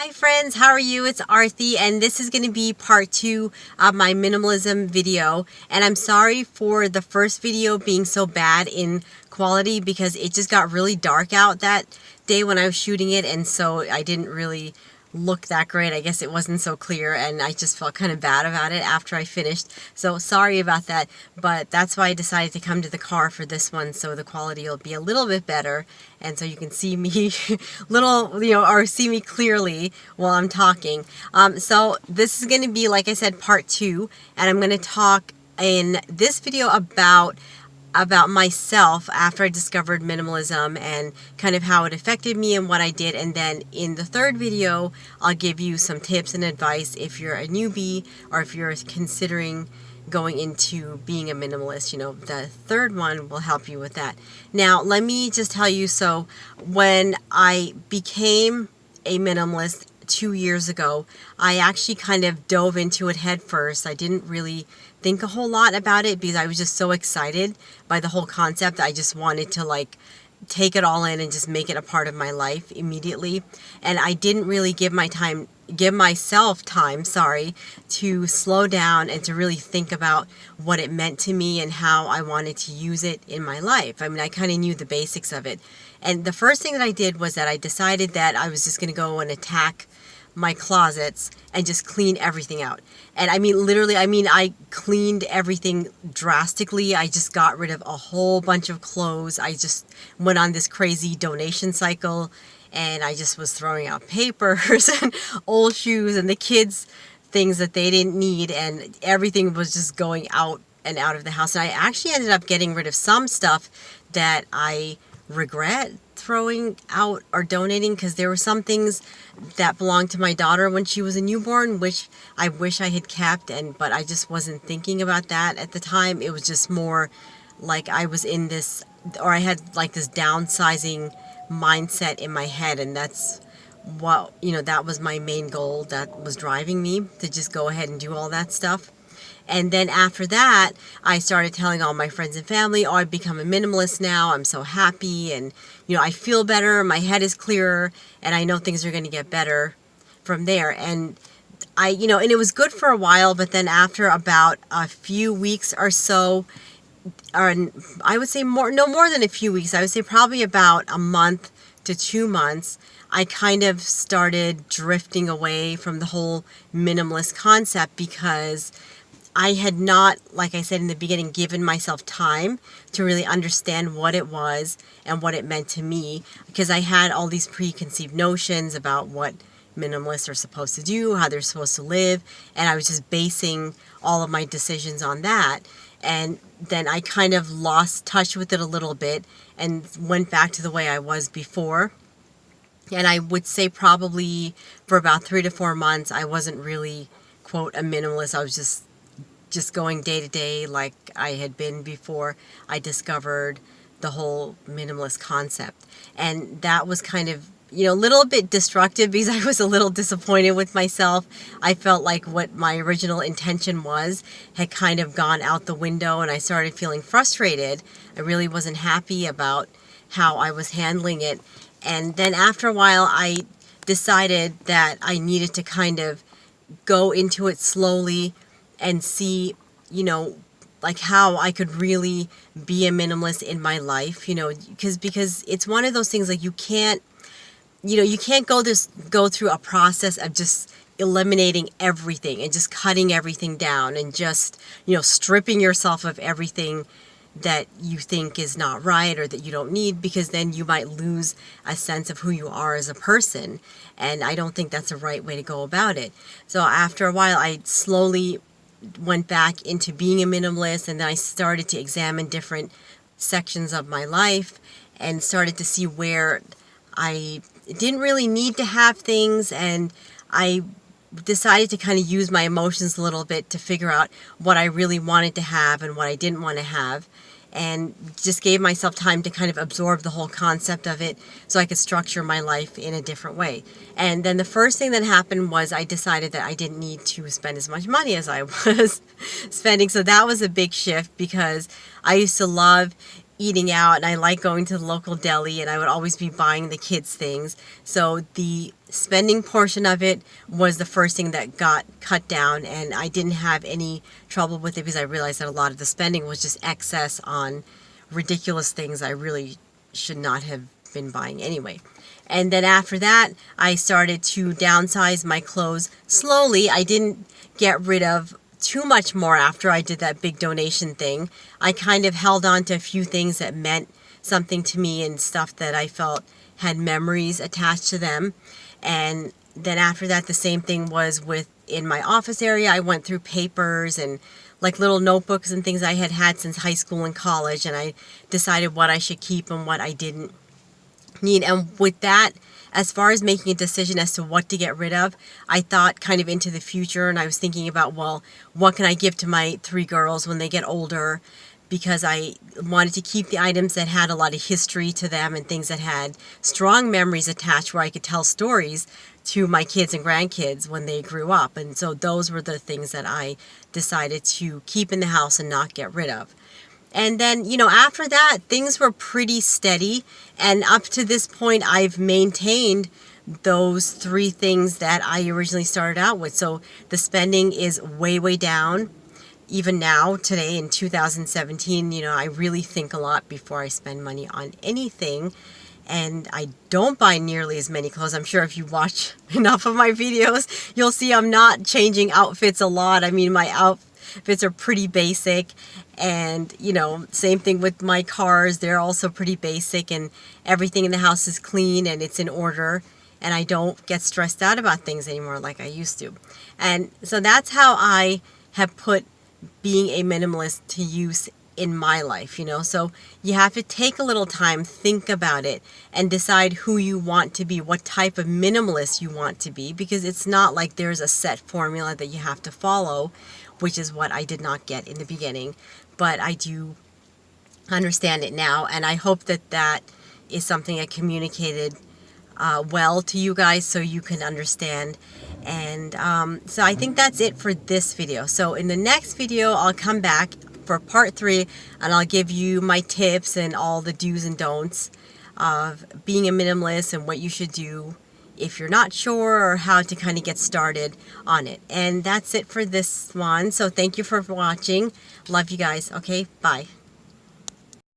Hi friends, how are you? It's Arthi, and this is going to be part 2 of my minimalism video. And I'm sorry for the first video being so bad in quality because it just got really dark out that day when I was shooting it, and so I didn't really look that great. I guess it wasn't so clear, and I just felt kind of bad about it after I finished. So sorry about that, but that's why I decided to come to the car for this one, so the quality will be a little bit better, and so you can see me or see me clearly while I'm talking. So this is going to be, like I said, part 2, and I'm going to talk in this video about myself after I discovered minimalism and kind of how it affected me and what I did. And then in the third video, I'll give you some tips and advice if you're a newbie or if you're considering going into being a minimalist. The third one will help you with that. Now, let me just tell you, so when I became a minimalist 2 years ago, I actually kind of dove into it head first. I didn't really think a whole lot about it because I was just so excited by the whole concept. I just wanted to take it all in and just make it a part of my life immediately. And I didn't really give myself time to slow down and to really think about what it meant to me and how I wanted to use it in my life. I mean, I kind of knew the basics of it. And the first thing that I did was that I decided that I was just going to go and attack my closets and just clean everything out. And I mean, literally, I cleaned everything drastically. I just got rid of a whole bunch of clothes. I just went on this crazy donation cycle, and I just was throwing out papers and old shoes and the kids' things that they didn't need, and everything was just going out and out of the house. And I actually ended up getting rid of some stuff that I regret throwing out or donating, because there were some things that belonged to my daughter when she was a newborn, which I wish I had kept, but I just wasn't thinking about that at the time. It was just more like I was in this, or I had this downsizing mindset in my head, and that's what, that was my main goal that was driving me to just go ahead and do all that stuff. And then after that, I started telling all my friends and family, oh, I've become a minimalist now. I'm so happy, and, I feel better. My head is clearer, and I know things are going to get better from there. And and it was good for a while, but then after about a few weeks or so, or I would say no more than a few weeks, I would say probably about a month to 2 months, I kind of started drifting away from the whole minimalist concept because I had not, like I said in the beginning, given myself time to really understand what it was and what it meant to me, because I had all these preconceived notions about what minimalists are supposed to do, how they're supposed to live, and I was just basing all of my decisions on that. And then I kind of lost touch with it a little bit and went back to the way I was before. And I would say probably for about 3 to 4 months, I wasn't really, quote, a minimalist. I was just going day to day like I had been before I discovered the whole minimalist concept. And that was kind of, a little bit destructive because I was a little disappointed with myself. I felt like what my original intention was had kind of gone out the window, and I started feeling frustrated. I really wasn't happy about how I was handling it. And then after a while, I decided that I needed to kind of go into it slowly and see, how I could really be a minimalist in my life, because it's one of those things, you can't go through a process of just eliminating everything and just cutting everything down and just, stripping yourself of everything that you think is not right or that you don't need, because then you might lose a sense of who you are as a person. And I don't think that's the right way to go about it. So after a while, I slowly went back into being a minimalist, and then I started to examine different sections of my life and started to see where I didn't really need to have things, and I decided to kind of use my emotions a little bit to figure out what I really wanted to have and what I didn't want to have, and just gave myself time to kind of absorb the whole concept of it so I could structure my life in a different way. And then the first thing that happened was I decided that I didn't need to spend as much money as I was spending. So that was a big shift, because I used to love eating out, and I like going to the local deli, and I would always be buying the kids things. So the spending portion of it was the first thing that got cut down, and I didn't have any trouble with it because I realized that a lot of the spending was just excess on ridiculous things I really should not have been buying anyway. And then after that, I started to downsize my clothes slowly. I didn't get rid of too much more after I did that big donation thing. I kind of held on to a few things that meant something to me and stuff that I felt had memories attached to them. And then after that, the same thing was with in my office area. I went through papers and like little notebooks and things I had had since high school and college, and I decided what I should keep and what I didn't need. And with that, as far as making a decision as to what to get rid of, I thought kind of into the future, and I was thinking about, well, what can I give to my 3 girls when they get older? Because I wanted to keep the items that had a lot of history to them and things that had strong memories attached where I could tell stories to my kids and grandkids when they grew up. And so those were the things that I decided to keep in the house and not get rid of. And then, after that, things were pretty steady. And up to this point, I've maintained those 3 things that I originally started out with. So the spending is way, way down. Even now, today in 2017, I really think a lot before I spend money on anything. And I don't buy nearly as many clothes. I'm sure if you watch enough of my videos, you'll see I'm not changing outfits a lot. I mean, my outfits are pretty basic. And, same thing with my cars. They're also pretty basic, and everything in the house is clean and it's in order. And I don't get stressed out about things anymore like I used to. And so that's how I have put being a minimalist to use in my life, So you have to take a little time, think about it, and decide who you want to be, what type of minimalist you want to be, because it's not like there's a set formula that you have to follow, which is what I did not get in the beginning. But I do understand it now, and I hope that that is something I communicated well to you guys so you can understand. And so I think that's it for this video. So in the next video, I'll come back for part 3, and I'll give you my tips and all the do's and don'ts of being a minimalist and what you should do if you're not sure, or how to kind of get started on it. And that's it for this one. So thank you for watching. Love you guys. Okay, bye.